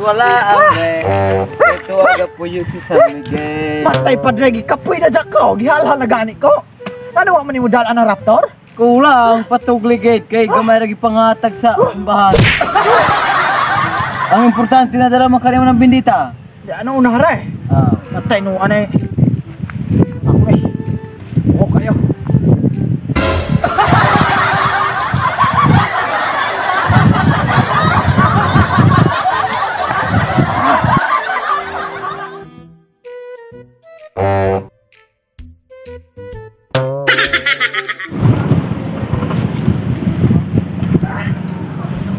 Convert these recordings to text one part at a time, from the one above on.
wala ang bet. Ito aga po yung si San Miguel. Patay padre, gikapoy na dyan ko. Gihalhal na gani ko. Ano wa man ni mo dalan ang raptor? Kulang, patugligate kay gamay lagi pangatag sa simbahan. Ang importante na dala makarimo ng bindita. Di ano unahara eh. Patay no ano eh. Ako eh. Oo kayo.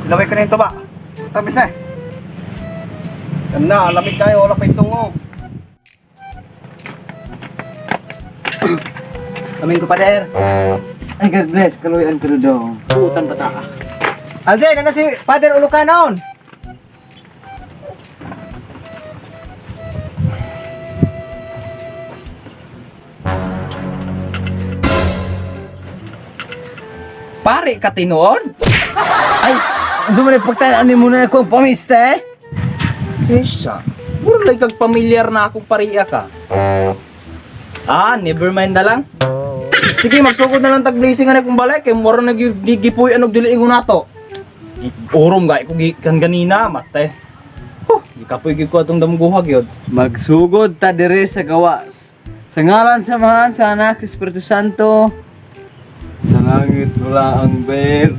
Laway ko na yung tuba. Tamis na eh. Yan na, lamig tayo. Wala pa yung tungog. Kaming ko pa der. Ay, God bless, kaluyan ko daw. Putan bata ka. Alzen, ano si Father Ulucanon? Pare ka tinuod? Ay, ang sumunod pagtayaan mo na akong pamiste. Isa. Puro lang kag pamilyar na akong pariya ka. Never mind na lang. Sige, magsugod na lang tag-blessing na kung balay. Kaya moro nag-gigipoy anog dili ingo nato. Urom ga, kung kan ganina, mate. Ikapoy ko atong damguhag yun. Magsugod ta dire sa gawas. Sa ngalan samahan sa Anak, Espiritu Santo. Sa langit wala ang ber.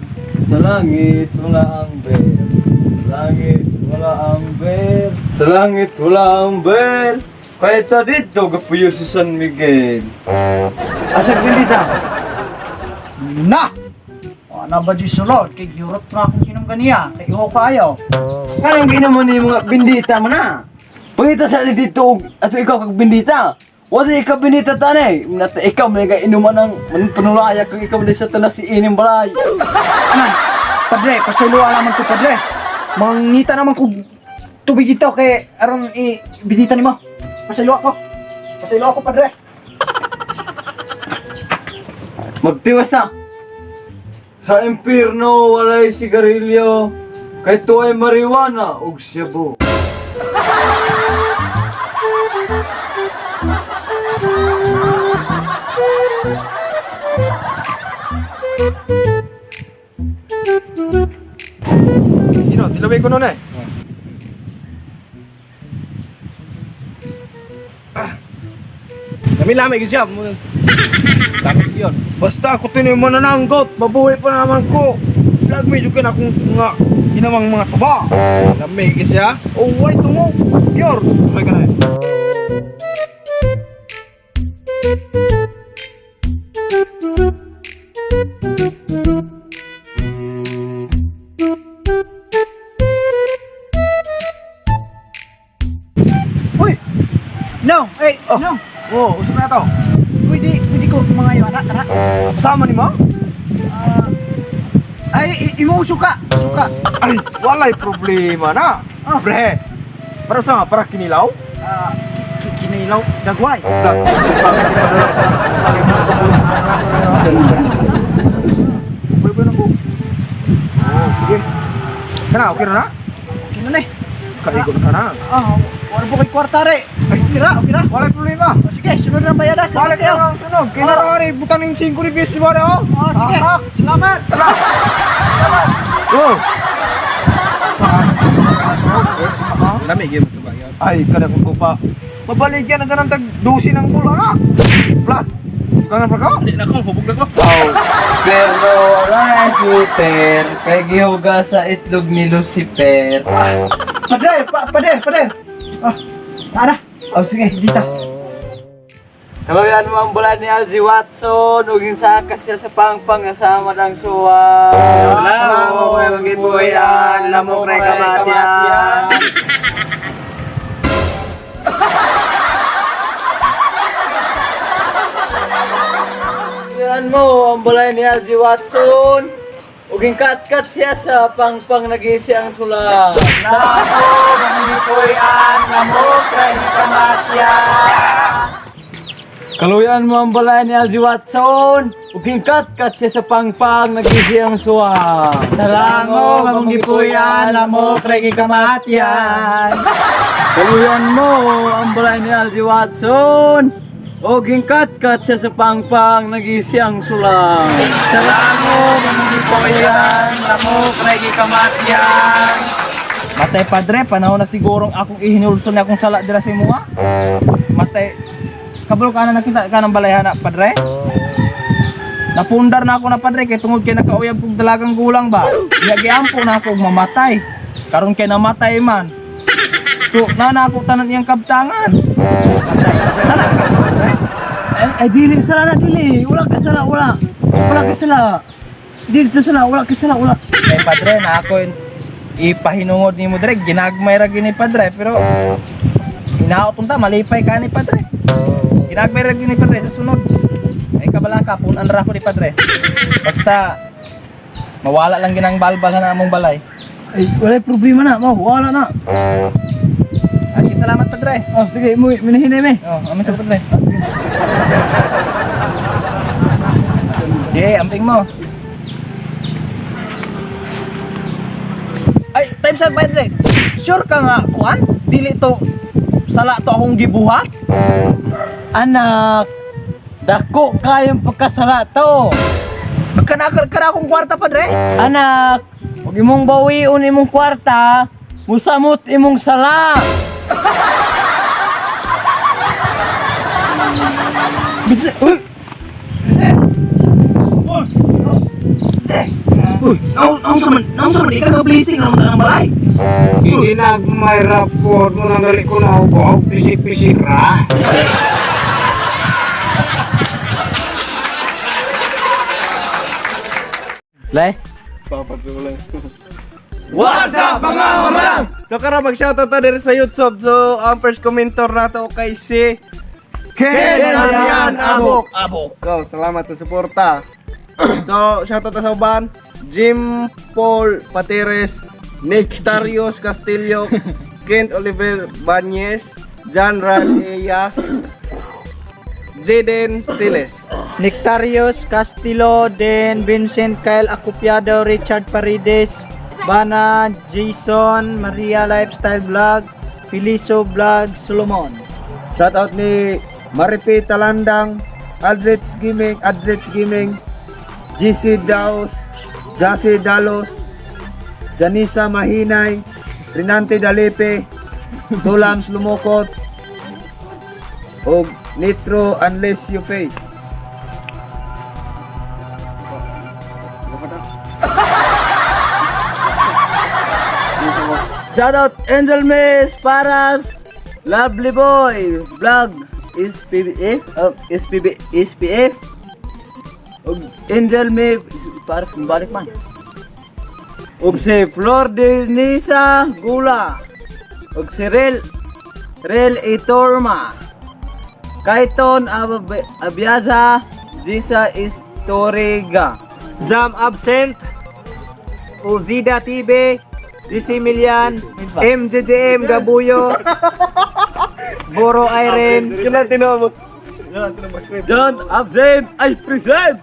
Sa langit wala ang ber. Sa langit wala ang ber. Sa langit wala ang ber. Kaya ta dito gapuyo si San Miguel. Asag bindita. Na! Ano ba di sulod? Kay Europe na akong kinam ganiya. Kay iho kayo. Anong ginamo ni mga bindita mo na? Pangita sa dito ato ikaw kag bindita. Wala ikaw bindita tanay. Nata ikaw may inuman ng panulaya kung ikaw din sa tanas si ining balay. Anan? Padre, pasaluwa naman ko padre. Mangita naman ko tubig dito kay aron ibinita nimo. Pasaluwa ko. Pasaluwa ko padre. Magtiwas na. Sa impyerno walay sigarilyo. Kay to ay marijuana ug shabu. Dilaway ko nun eh. Lami-lami siya. Lami siya. Basta ako tinoy manananggot, mabuhay pa naman ko. Lag medyo ka na akong nga ginawang mga tuba. Lami siya. Oh, why tungo? Yor, tumay ka na eh. Uy! No! Hey! No! Oh, usap na to. Pwede ko mga iyo, tara. Kasama ni mo? Ay, imo suka. Suka. Ay, walay problema na. Bre. Para sa para kinilaw? Kinilaw dagway. Pwede na ko. Sige. Kana, okay na? Okay na. Kaigo na kana. Wala po kay kwartare. Ay, okay na. Wala problema. Sige, sunod na bayadas. Wala kayo. Sunod. Kinarari, butang yung 5 reviews di ba na? Sige. Salamat. Salamat. Oh. Lami, game ito ba yan? Ay, kada kong kupa. Mabalik yan na tag 12 ng pula na. Plat. Kangan pa ka? Hindi na ko, hubog na ko. Pero wala super. Kay gihuga sa itlog ni Lucifer. Pader. Ana. Sige, Dita. Kaluyan mo ang bulan ni Alzi Watson. Uging sa kasya sa pangpang nasama ng suwa. Salamat mo kayo mag-ibuyan. Lamok na kamatian. Kaluyan mo ang bulan ni Alzi Watson. Uging kat-kat siya sa pangpang nag-isi ang sula. Lamok mag-ibuyan. Lamok na kamatian. Kaluyan mo ang balay ni Algie Watson. Ugingkat-kat siya sa pangpang nagisiyang suwang. Salango, mamong gipuyan, lamok, regi kamatyan. Kaluyan mo ang balay ni Algie Watson. Ugingkat-kat siya sa pangpang nagisiyang sulang. Salango, mamong gipuyan, lamok, regi kamatyan. Matay padre, panahon na sigurong akong ihinulson na akong sala dira sa imo ha. Matay. Kabalo ka na nakita ka ng balayhan na padre? Napundar na ako na padre kay tungod kay nakauyab kong dalagang gulang ba. Giampo na ako mamatay. Karon kay namatay man. So na ako tanan iyang kabtangan. Sala. Ay dili sala na dili. Wala ka sala, wala. Wala ka sala. Dili to sala, wala ka sala, wala. Eh padre na ako ipahinungod nimo dire ginagmay ra gini padre pero inaot unta malipay ka ni padre. Ginagmay ra gini padre sa sunod. Ay kabala ka punan ra ko ni padre. Basta mawala lang ginang balbal na among balay. Ay wala problema na, mo wala na. Ay salamat padre. Oh sige, mo minahinay me. Oh, amin sa padre. Amping mo. Ay, time sa padre. Sure ka nga kuan? Dili to sala to akong gibuhat? Anak, dako kayang pagkasala to. Magkanakar ka akong kwarta padre. Anak, huwag imong bawiun imong kwarta, musamot imong sala. Bisa. Uy, naon sa man ikaw blessing naman ang balay. Ginagmay rapor mo nang dali ko na ako pisik-pisik ra. Lay, What's up mga mamang? So karon mag-shoutout ta diri sa YouTube. So ang first commentor nato kay si Ken Adrian Abok. So salamat sa suporta. So shoutout ta sa uban Jim Paul Pateres, Nectarios Castillo, Kent Oliver Banyes, John Rad Eyas, Jaden Siles. Nectarios Castillo, Den Vincent Kyle Acopiado, Richard Paredes, Bana, Jason, Maria Lifestyle Vlog, Felicio Vlog, Solomon. Shoutout ni Maripi Talandang, Adrets Gaming, GC Daos, Jase Dalos, Janisa Mahinay, Rinante Dalepe, Dolams Lumokot, o Nitro Unless You Face. shoutout Angel Miss Paras, Lovely Boy, Vlog, SPF, og Angel Miss Paras kung balik man. Og si Flor de Nisa Gula, og si Rel Itorma, Kaiton Abiaza, Jisa Istoriga, Jam Absent, Uzida TV, GC Milian, MJJM Gabuyo, Boro Irene. Kailan tinawag mo? Don't absent, I present!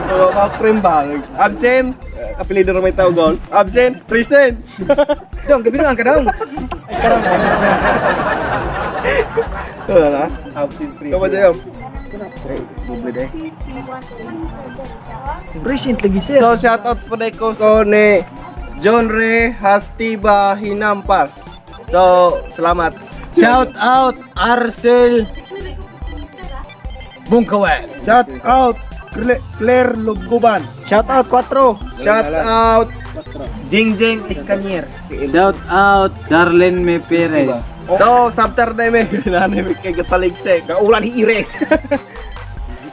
Makakrim ba? Absent, apelido na may tao gol. Absent, present. Dong, gabi nga ka dong. Wala na? Absent, present. Kapag tayo. Present lagi sir. So, shoutout po na ko ni John Ray Hastiba Hinampas. So, salamat. Shout out Arcel Bungkawe. Shout out Claire Luguban. Shout out 4. Shout out Jingjing Iskanier. Shout out Darlene Me Perez. So, Saturday may nanay may kay Gataligsek. Kaulan ni Ire.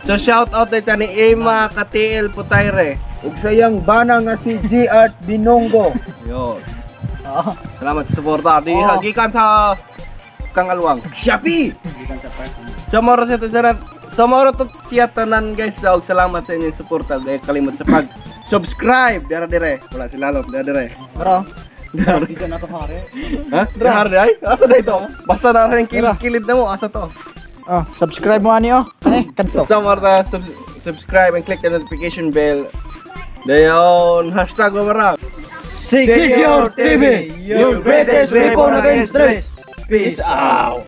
So, shout out na ni Emma Katiel Putayre. Ug sayang bana nga si G Art Binongo. Yun. Salamat sa suporta. Di hagikan sa Kang Alwang. Shopee. Samoro to siya tanan guys. So, salamat sa inyong suporta. Gaya kalimot sa pag-subscribe. Dara-dire. Wala si Lalop. Dara-dire. Bro. Ha? Dara-dire ay? Asa na ito? Basta na rin kilid na mo. Asa to? Oh, subscribe mo ani oh. Ani, kanto. Suporta, subscribe and click the notification bell. Dayon, hashtag Wamarang. Secure TV, your greatest weapon against stress. Peace out.